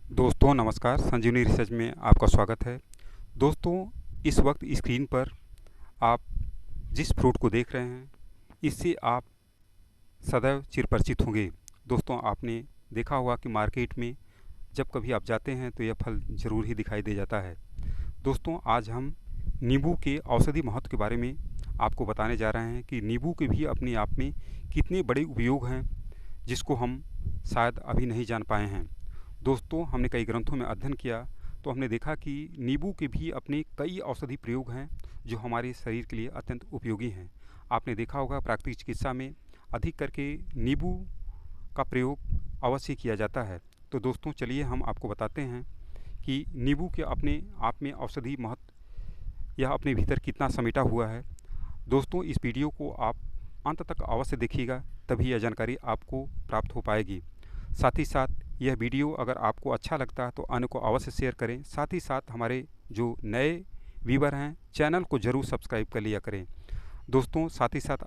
दोस्तों नमस्कार, संजीवनी रिसर्च में आपका स्वागत है। दोस्तों, इस वक्त स्क्रीन पर आप जिस फ्रूट को देख रहे हैं, इससे आप सदैव चिरपरिचित होंगे। दोस्तों, आपने देखा होगा कि मार्केट में जब कभी आप जाते हैं तो यह फल ज़रूर ही दिखाई दे जाता है। दोस्तों, आज हम नींबू के औषधि महत्व के बारे में आपको बताने जा रहे हैं कि नींबू के भी अपने आप में कितने बड़े उपयोग हैं, जिसको हम शायद अभी नहीं जान पाए हैं। दोस्तों, हमने कई ग्रंथों में अध्ययन किया तो हमने देखा कि नींबू के भी अपने कई औषधि प्रयोग हैं जो हमारे शरीर के लिए अत्यंत उपयोगी हैं। आपने देखा होगा प्राकृतिक चिकित्सा में अधिक करके नींबू का प्रयोग अवश्य किया जाता है। तो दोस्तों, चलिए हम आपको बताते हैं कि नींबू के अपने आप में औषधि महत्व यह अपने भीतर कितना समेटा हुआ है। दोस्तों, इस वीडियो को आप अंत तक अवश्य देखिएगा, तभी यह जानकारी आपको प्राप्त हो पाएगी। साथ ही साथ यह वीडियो अगर आपको अच्छा लगता है तो अन्य को अवश्य शेयर करें। साथ ही साथ हमारे जो नए व्यूवर हैं, चैनल को ज़रूर सब्सक्राइब कर लिया करें। दोस्तों, साथ ही साथ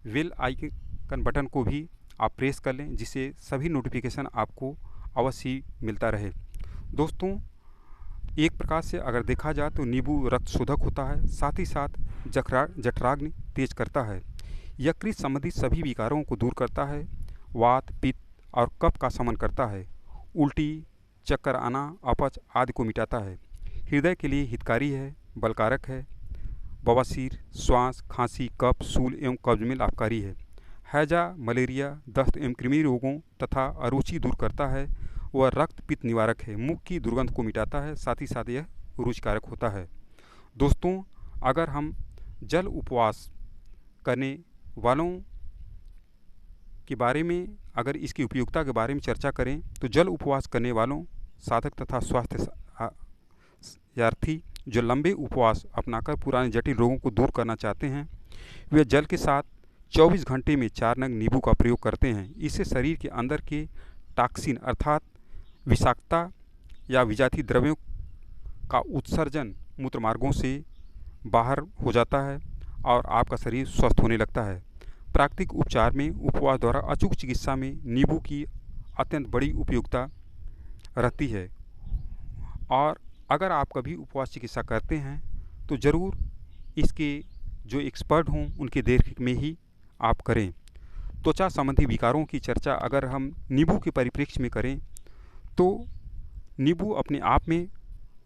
बेल आइकन बटन को भी आप प्रेस कर लें, जिससे सभी नोटिफिकेशन आपको अवश्य मिलता रहे। दोस्तों, एक प्रकार से अगर देखा जाए तो नींबू रक्त शोधक होता है, साथ ही साथ जठराग्नि तेज करता है, यकृत संबंधित सभी विकारों को दूर करता है, वात पित्त और कफ का शमन करता है, उल्टी चक्कर आना अपच आदि को मिटाता है, हृदय के लिए हितकारी है, बलकारक है, बवासीर श्वास खांसी कफ सूल एवं कब्ज में लाभकारी है, हैजा मलेरिया दस्त एवं कृमि रोगों तथा अरुचि दूर करता है, वह रक्त पित्त निवारक है, मुख की दुर्गंध को मिटाता है, साथ ही साथ यह रुचिकारक होता है। दोस्तों, अगर हम जल उपवास करने वालों के बारे में अगर इसकी उपयोगिता के बारे में चर्चा करें तो जल उपवास करने वालों साधक तथा स्वास्थ्य यार्थी जो लंबे उपवास अपनाकर पुराने जटिल रोगों को दूर करना चाहते हैं, वे जल के साथ 24 घंटे में 4 नग नींबू का प्रयोग करते हैं। इससे शरीर के अंदर के टॉक्सिन अर्थात विषाक्तता या विजातीय द्रव्यों का उत्सर्जन मूत्रमार्गों से बाहर हो जाता है और आपका शरीर स्वस्थ होने लगता है। प्राकृतिक उपचार में उपवास द्वारा अचूक चिकित्सा में नींबू की अत्यंत बड़ी उपयोगिता रहती है। और अगर आप कभी उपवास चिकित्सा करते हैं तो ज़रूर इसके जो एक्सपर्ट हों उनके देख में ही आप करें। त्वचा संबंधी विकारों की चर्चा अगर हम नींबू के परिप्रेक्ष्य में करें तो नींबू अपने आप में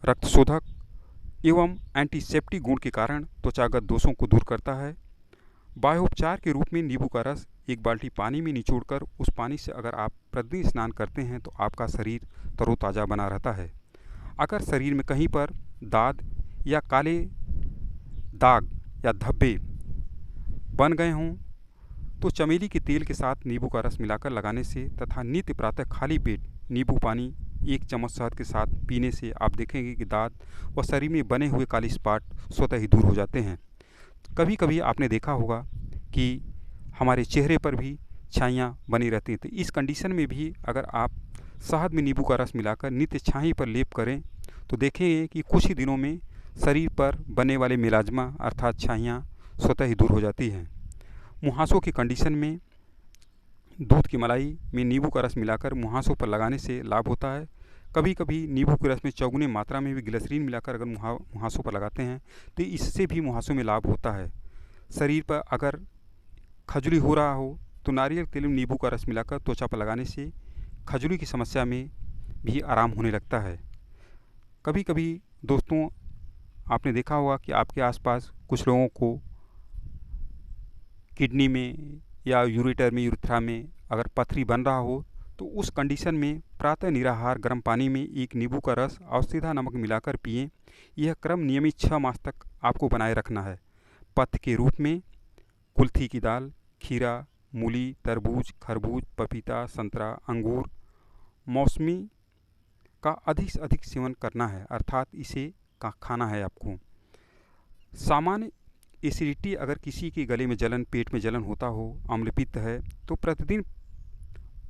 रक्तशोधक एवं एंटीसेप्टिक गुण के कारण त्वचागत दोषों को दूर करता है। बाह्योपचार के रूप में नींबू का रस एक बाल्टी पानी में निचोड़कर उस पानी से अगर आप प्रतिदिन स्नान करते हैं तो आपका शरीर तरोताज़ा बना रहता है। अगर शरीर में कहीं पर दाद या काले दाग या धब्बे बन गए हों तो चमेली के तेल के साथ नींबू का रस मिलाकर लगाने से तथा नित्य प्रातः खाली पेट नींबू पानी 1 चम्मच शहद के साथ पीने से आप देखेंगे कि दाद व शरीर में बने हुए काले स्पॉट स्वतः ही दूर हो जाते हैं। कभी कभी आपने देखा होगा कि हमारे चेहरे पर भी छाइयाँ बनी रहती हैं, तो इस कंडीशन में भी अगर आप शहद में नींबू का रस मिलाकर नित्य छाई पर लेप करें तो देखेंगे कि कुछ ही दिनों में शरीर पर बनने वाले मिलाजमा अर्थात छाइयाँ स्वतः ही दूर हो जाती हैं। मुहासों की कंडीशन में दूध की मलाई में नींबू का रस मिलाकर मुहासों पर लगाने से लाभ होता है। कभी कभी नींबू के रस में चौगुने मात्रा में भी ग्लिसरीन मिलाकर अगर मुहासों पर लगाते हैं तो इससे भी मुहासों में लाभ होता है। शरीर पर अगर खजुली हो रहा हो तो नारियल तेल में नींबू का रस मिलाकर त्वचा पर लगाने से खजुली की समस्या में भी आराम होने लगता है। कभी कभी दोस्तों, आपने देखा होगा कि आपके आसपास कुछ लोगों को किडनी में या यूरेटर में यूरेथ्रा में अगर पथरी बन रहा हो तो उस कंडीशन में प्रातः निराहार गर्म पानी में एक नींबू का रस और सीधा नमक मिलाकर पिएं। यह क्रम नियमित 6 मास तक आपको बनाए रखना है। पथ्य के रूप में कुल्थी की दाल, खीरा, मूली, तरबूज, खरबूज, पपीता, संतरा, अंगूर, मौसमी का अधिक से अधिक सेवन करना है, अर्थात इसे खाना है आपको। सामान्य एसिडिटी अगर किसी के गले में जलन, पेट में जलन होता हो, अम्लपित्त है तो प्रतिदिन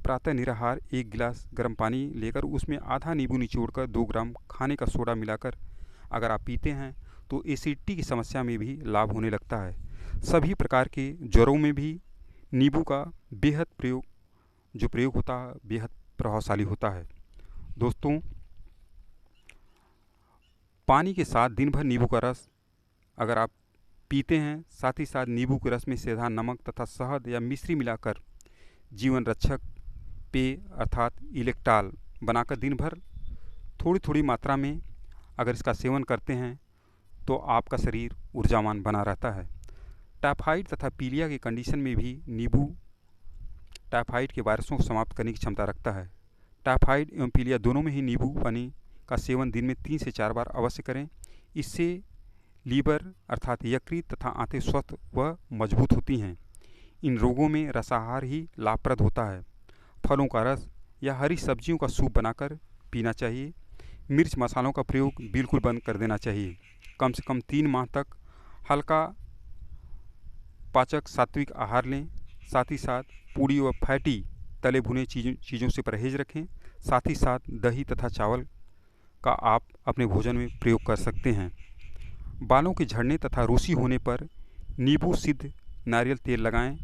प्रातः निराहार 1 गिलास गर्म पानी लेकर उसमें आधा नींबू निचोड़कर 2 ग्राम खाने का सोडा मिलाकर अगर आप पीते हैं तो एसिडिटी की समस्या में भी लाभ होने लगता है। सभी प्रकार के ज्वरों में भी नींबू का बेहद प्रयोग होता है बेहद प्रभावशाली होता है। दोस्तों, पानी के साथ दिन भर नींबू का रस अगर आप पीते हैं, साथ ही साथ नींबू के रस में सेंधा नमक तथा शहद या मिश्री मिलाकर जीवन रक्षक पेय अर्थात इलेक्ट्रॉल बनाकर दिन भर थोड़ी थोड़ी मात्रा में अगर इसका सेवन करते हैं तो आपका शरीर ऊर्जावान बना रहता है। टाइफाइड तथा पीलिया की कंडीशन में भी नींबू टाइफाइड के वायरसों को समाप्त करने की क्षमता रखता है। टाइफाइड एवं पीलिया दोनों में ही नींबू पानी का सेवन दिन में 3 से 4 बार अवश्य करें। इससे लीवर अर्थात यकृत तथा आंतें स्वस्थ व मजबूत होती हैं। इन रोगों में रसाहार ही लाभप्रद होता है। फलों का रस या हरी सब्जियों का सूप बनाकर पीना चाहिए। मिर्च मसालों का प्रयोग बिल्कुल बंद कर देना चाहिए। कम से कम 3 माह तक हल्का पाचक सात्विक आहार लें। साथ ही साथ पूड़ी व फैटी तले भुने चीज़ों से परहेज रखें। साथ ही साथ दही तथा चावल का आप अपने भोजन में प्रयोग कर सकते हैं। बालों के झड़ने तथा रूसी होने पर नींबू सिद्ध नारियल तेल लगाएं।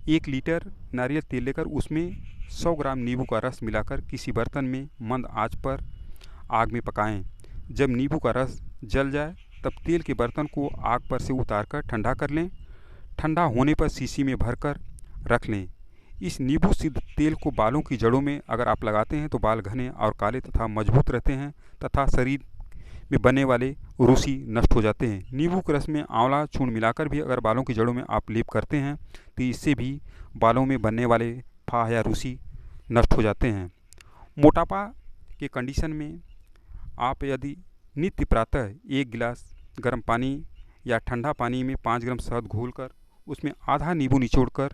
1 लीटर नारियल तेल लेकर उसमें 100 ग्राम नींबू का रस मिलाकर किसी बर्तन में मंद आंच पर आग में पकाएं। जब नींबू का रस जल जाए तब तेल के बर्तन को आग पर से उतारकर ठंडा कर लें। ठंडा होने पर शीशी में भरकर रख लें। इस नींबू सिद्ध तेल को बालों की जड़ों में अगर आप लगाते हैं तो बाल घने और काले तथा मजबूत रहते हैं तथा शरीर में बनने वाले रूसी नष्ट हो जाते हैं। नींबू के रस में आंवला चूर्ण मिलाकर भी अगर बालों की जड़ों में आप लेप करते हैं तो इससे भी बालों में बनने वाले फाह या रूसी नष्ट हो जाते हैं। मोटापा के कंडीशन में आप यदि नित्य प्रातः 1 गिलास गर्म पानी या ठंडा पानी में 5 ग्राम शहद घोलकर उसमें आधा नींबू निचोड़कर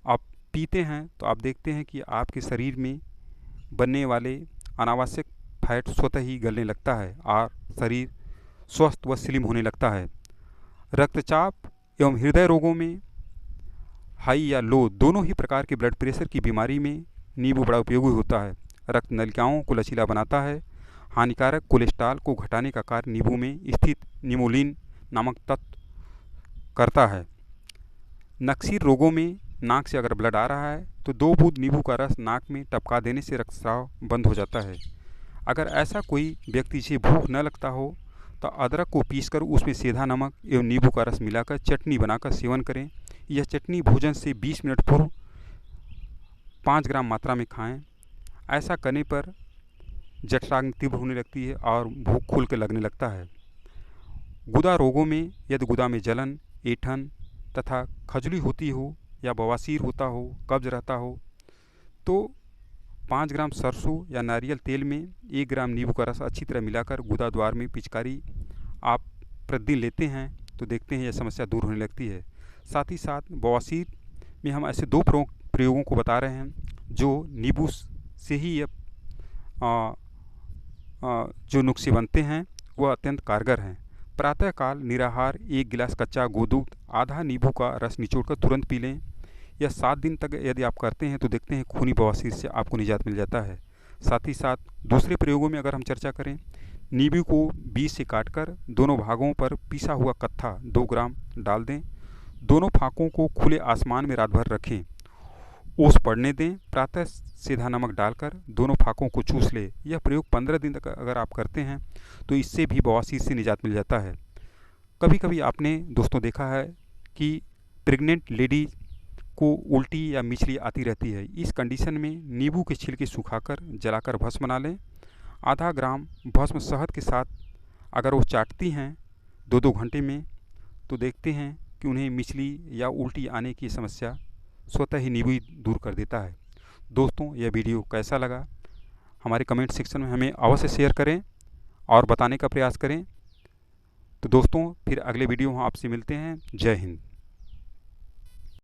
आप पीते हैं तो आप देखते हैं कि आपके शरीर में बनने वाले अनावश्यक फैट स्वतः ही गलने लगता है और शरीर स्वस्थ व स्लिम होने लगता है। रक्तचाप एवं हृदय रोगों में हाई या लो दोनों ही प्रकार के ब्लड प्रेशर की बीमारी में नींबू बड़ा उपयोगी होता है। रक्त नलिकाओं को लचीला बनाता है। हानिकारक कोलेस्ट्रॉल को घटाने का कार्य नींबू में स्थित निमोलिन नामक तत्व करता है। नक्सीर रोगों में नाक से अगर ब्लड आ रहा है तो 2 बूंद नींबू का रस नाक में टपका देने से रक्तस्राव बंद हो जाता है। अगर ऐसा कोई व्यक्ति जिसे भूख न लगता हो तो अदरक को पीसकर उसमें सेंधा नमक एवं नींबू का रस मिलाकर चटनी बनाकर सेवन करें। यह चटनी भोजन से 20 मिनट पूर्व 5 ग्राम मात्रा में खाएं। ऐसा करने पर जठराग्नि तीव्र होने लगती है और भूख खुल के लगने लगता है। गुदा रोगों में यदि गुदा में जलन, ऐंठन तथा खजुली होती हो या बवासीर होता हो, कब्ज रहता हो तो 5 ग्राम सरसों या नारियल तेल में 1 ग्राम नींबू का रस अच्छी तरह मिलाकर गुदा द्वार में पिचकारी आप प्रतिदिन लेते हैं तो देखते हैं यह समस्या दूर होने लगती है। साथ ही साथ बवासीर में हम ऐसे 2 प्रयोगों को बता रहे हैं जो नींबू से ही जो नुस्खे बनते हैं वह अत्यंत कारगर हैं। प्रातःकाल निराहार 1 गिलास कच्चा गोदूध आधा नींबू का रस निचोड़कर तुरंत पी लें। यह 7 दिन तक यदि आप करते हैं तो देखते हैं खूनी बवासीर से आपको निजात मिल जाता है। साथ ही साथ दूसरे प्रयोगों में अगर हम चर्चा करें, नींबू को बीच से काटकर दोनों भागों पर पिसा हुआ कत्था 2 ग्राम डाल दें। दोनों फाकों को खुले आसमान में रात भर रखें, ओस पड़ने दें। प्रातः सेंधा नमक डालकर दोनों फाकों को चूस ले। यह प्रयोग 15 दिन तक अगर आप करते हैं तो इससे भी बवासीर से निजात मिल जाता है। कभी कभी आपने दोस्तों देखा है कि प्रेग्नेंट लेडीज को उल्टी या मिचली आती रहती है। इस कंडीशन में नींबू के छिलके सुखाकर जलाकर भस्म बना लें। आधा ग्राम भस्म शहद के साथ अगर वो चाटती हैं 2-2 घंटे में तो देखते हैं कि उन्हें मिचली या उल्टी आने की समस्या स्वतः ही नींबू दूर कर देता है। दोस्तों, यह वीडियो कैसा लगा हमारे कमेंट सेक्शन में हमें अवश्य शेयर करें और बताने का प्रयास करें। तो दोस्तों, फिर अगले वीडियो में आपसे मिलते हैं। जय हिंद।